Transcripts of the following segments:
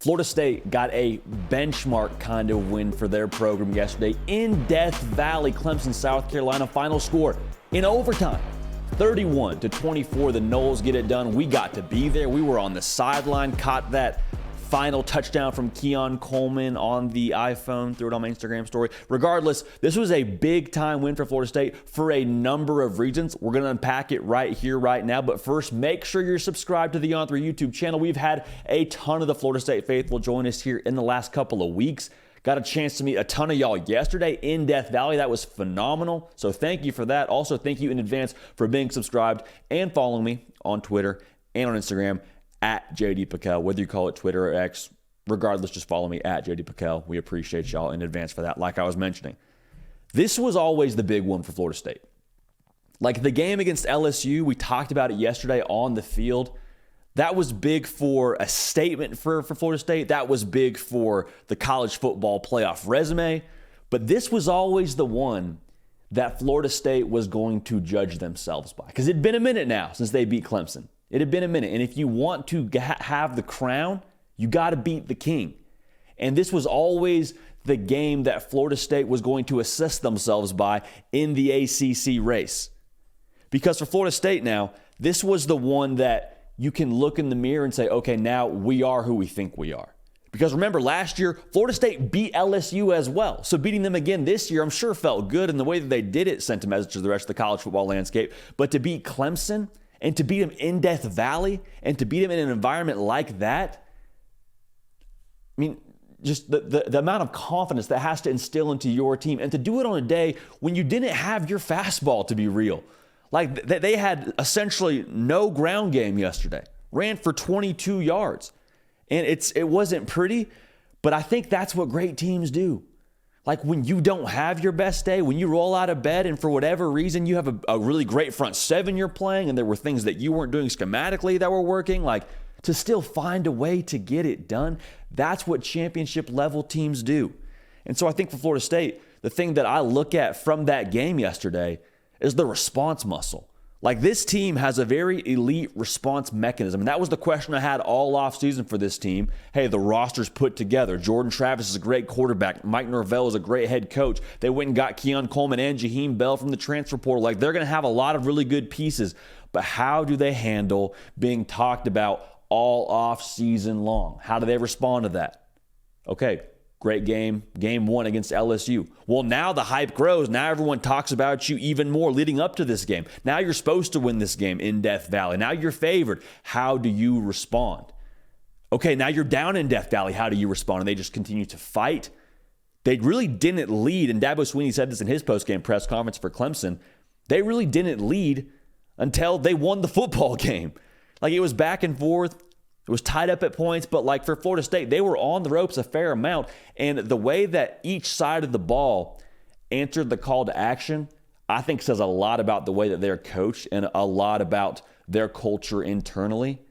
Florida State got a benchmark kind of win for their program yesterday in Death Valley. Clemson, South Carolina, final score in overtime, 31-24. The Noles get it done. We got to be there. We were on the sideline, caught that final touchdown from Keon Coleman on the iPhone, threw it on my Instagram story. Regardless, this was a big-time win for Florida State for a number of reasons. We're going to unpack it right here, right now. But first, make sure you're subscribed to the On3 YouTube channel. We've had a ton of the Florida State faithful join us here in the last couple of weeks. Got a chance to meet a ton of y'all yesterday in Death Valley. That was phenomenal. So thank you for that. Also, thank you in advance for being subscribed and following me on Twitter and on Instagram at JD Paquel, whether you call it Twitter or X. Regardless, just follow me at JD Paquel. We appreciate y'all in advance for that. Like I was mentioning, this was always the big one for Florida State. Like the game against LSU, we talked about it yesterday on the field. That was big for a statement for Florida State. That was big for the college football playoff resume. But this was always the one that Florida State was going to judge themselves by. Because it'd been a minute now since they beat Clemson. It had been a minute. And if you want to have the crown, you got to beat the king. And this was always the game that Florida State was going to assess themselves by in the ACC race. Because for Florida State now, this was the one that you can look in the mirror and say, okay, now we are who we think we are. Because remember, last year, Florida State beat LSU as well. So beating them again this year, I'm sure felt good. And the way that they did it sent a message to the rest of the college football landscape. But to beat Clemson, and to beat him in Death Valley, and to beat him in an environment like that, I mean, just the amount of confidence that has to instill into your team, and to do it on a day when you didn't have your fastball, to be real. Like, they had essentially no ground game yesterday. Ran for 22 yards. And it wasn't pretty, but I think that's what great teams do. Like when you don't have your best day, when you roll out of bed and for whatever reason you have a really great front seven you're playing and there were things that you weren't doing schematically that were working, like to still find a way to get it done, that's what championship level teams do. And so I think for Florida State, the thing that I look at from that game yesterday is the response muscle. Like this team has a very elite response mechanism. And that was the question I had all offseason for this team. Hey, the roster's put together. Jordan Travis is a great quarterback. Mike Norvell is a great head coach. They went and got Keon Coleman and Jaheim Bell from the transfer portal. Like they're going to have a lot of really good pieces. But how do they handle being talked about all offseason long? How do they respond to that? Okay, great game. Game one against LSU. Well, now the hype grows. Now everyone talks about you even more leading up to this game. Now you're supposed to win this game in Death Valley. Now you're favored. How do you respond? Okay, now you're down in Death Valley. How do you respond? And they just continue to fight. They really didn't lead, and Dabo Swinney said this in his post-game press conference for Clemson. They really didn't lead until they won the football game. Like it was back and forth. It was tied up at points, but like for Florida State, they were on the ropes a fair amount. And the way that each side of the ball answered the call to action, I think says a lot about the way that they're coached and a lot about their culture internally.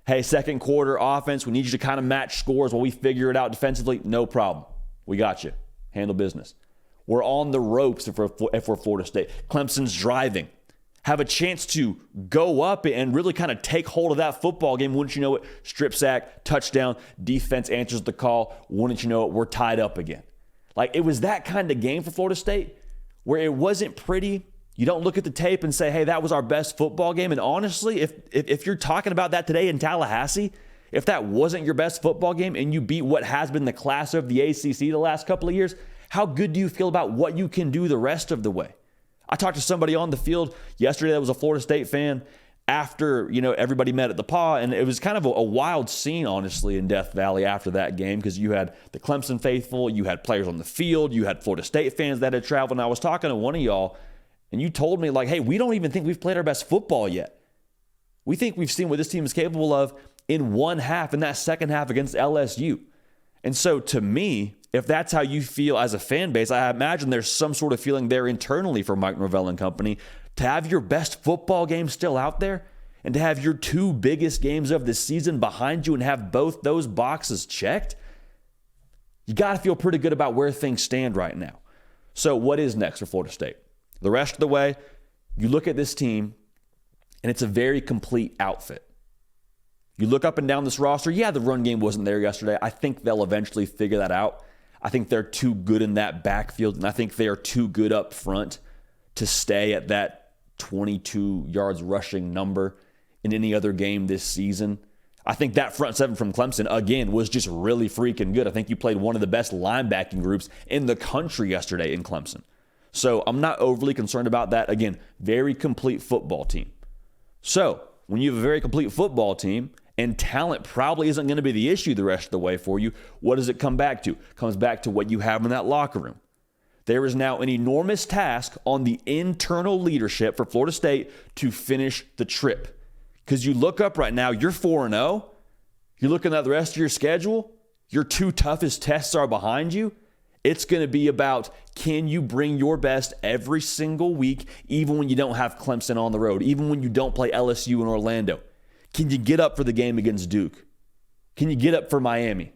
Hey, second quarter offense, we need you to kind of match scores while we figure it out defensively. No problem. We got you. Handle business. We're on the ropes if we're Florida State. Clemson's driving. Have a chance to go up and really kind of take hold of that football game. Wouldn't you know it? Strip sack, touchdown, defense answers the call. Wouldn't you know it? We're tied up again. Like it was that kind of game for Florida State where it wasn't pretty. You don't look at the tape and say, hey, that was our best football game. And honestly, if you're talking about that today in Tallahassee, if that wasn't your best football game and you beat what has been the class of the ACC the last couple of years, how good do you feel about what you can do the rest of the way? I talked to somebody on the field yesterday that was a Florida State fan after, everybody met at the PAW, and it was kind of a wild scene, honestly, in Death Valley after that game because you had the Clemson faithful, you had players on the field, you had Florida State fans that had traveled, and I was talking to one of y'all, and you told me, like, hey, we don't even think we've played our best football yet. We think we've seen what this team is capable of in one half, in that second half against LSU. And so, to me, if that's how you feel as a fan base, I imagine there's some sort of feeling there internally for Mike Norvell and company to have your best football game still out there and to have your two biggest games of the season behind you and have both those boxes checked. You got to feel pretty good about where things stand right now. So what is next for Florida State? The rest of the way, you look at this team and it's a very complete outfit. You look up and down this roster, yeah, the run game wasn't there yesterday. I think they'll eventually figure that out. I think they're too good in that backfield, and I think they are too good up front to stay at that 22 yards rushing number in any other game this season. I think that front seven from Clemson, again, was just really freaking good. I think you played one of the best linebacking groups in the country yesterday in Clemson. So I'm not overly concerned about that. Again, very complete football team. So when you have a very complete football team and talent probably isn't going to be the issue the rest of the way for you, what does it come back to? It comes back to what you have in that locker room. There is now an enormous task on the internal leadership for Florida State to finish the trip. Because you look up right now, you're 4-0. You're looking at the rest of your schedule. Your two toughest tests are behind you. It's going to be about, can you bring your best every single week, even when you don't have Clemson on the road, even when you don't play LSU in Orlando? Can you get up for the game against Duke? Can you get up for Miami?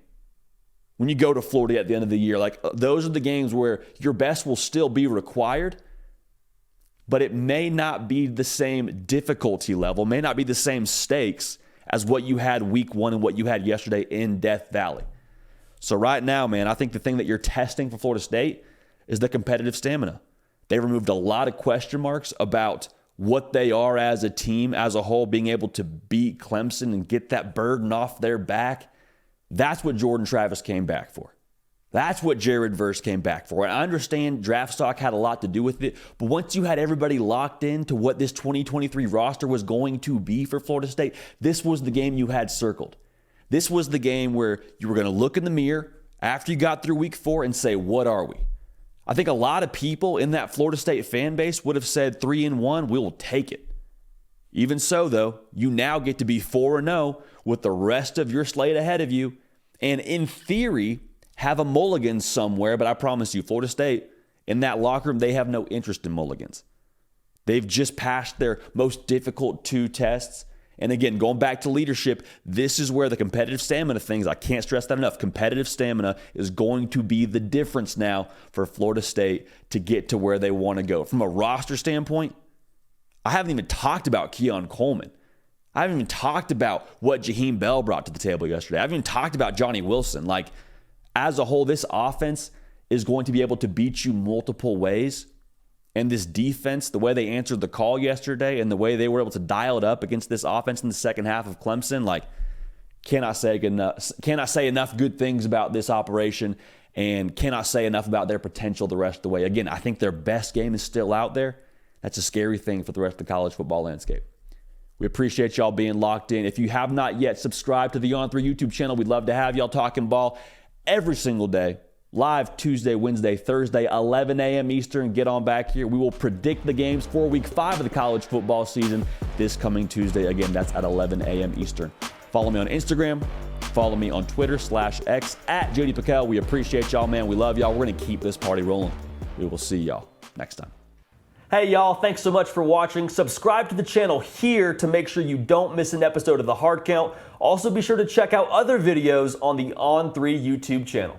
When you go to Florida at the end of the year, like those are the games where your best will still be required, but it may not be the same difficulty level, may not be the same stakes as what you had week one and what you had yesterday in Death Valley. So right now, man, I think the thing that you're testing for Florida State is the competitive stamina. They removed a lot of question marks about what they are as a team, as a whole, being able to beat Clemson and get that burden off their back. That's what Jordan Travis came back for. That's what Jared Verse came back for. And I understand draft stock had a lot to do with it, but once you had everybody locked into what this 2023 roster was going to be for Florida State, this was the game you had circled. This was the game where you were going to look in the mirror after you got through week 4 and say, what are we? I think a lot of people in that Florida State fan base would have said 3-1, we'll take it. Even so, though, you now get to be 4-0 with the rest of your slate ahead of you, and in theory, have a mulligan somewhere, but I promise you, Florida State, in that locker room, they have no interest in mulligans. They've just passed their most difficult 2 tests. And again, going back to leadership, this is where the competitive stamina things, I can't stress that enough, competitive stamina is going to be the difference now for Florida State to get to where they want to go. From a roster standpoint, I haven't even talked about Keon Coleman. I haven't even talked about what Jaheim Bell brought to the table yesterday. I haven't even talked about Johnny Wilson. Like, as a whole, this offense is going to be able to beat you multiple ways. And this defense, the way they answered the call yesterday and the way they were able to dial it up against this offense in the second half of Clemson, like, cannot say enough good things about this operation and cannot say enough about their potential the rest of the way. Again, I think their best game is still out there. That's a scary thing for the rest of the college football landscape. We appreciate y'all being locked in. If you have not yet subscribed to the On3 YouTube channel, we'd love to have y'all talking ball every single day. Live Tuesday, Wednesday, Thursday, 11 a.m. Eastern. Get on back here. We will predict the games for week 5 of the college football season this coming Tuesday. Again, that's at 11 a.m. Eastern. Follow me on Instagram. Follow me on Twitter /X at JD Piquel. We appreciate y'all, man. We love y'all. We're going to keep this party rolling. We will see y'all next time. Hey, y'all. Thanks so much for watching. Subscribe to the channel here to make sure you don't miss an episode of The Hard Count. Also, be sure to check out other videos on the On3 YouTube channel.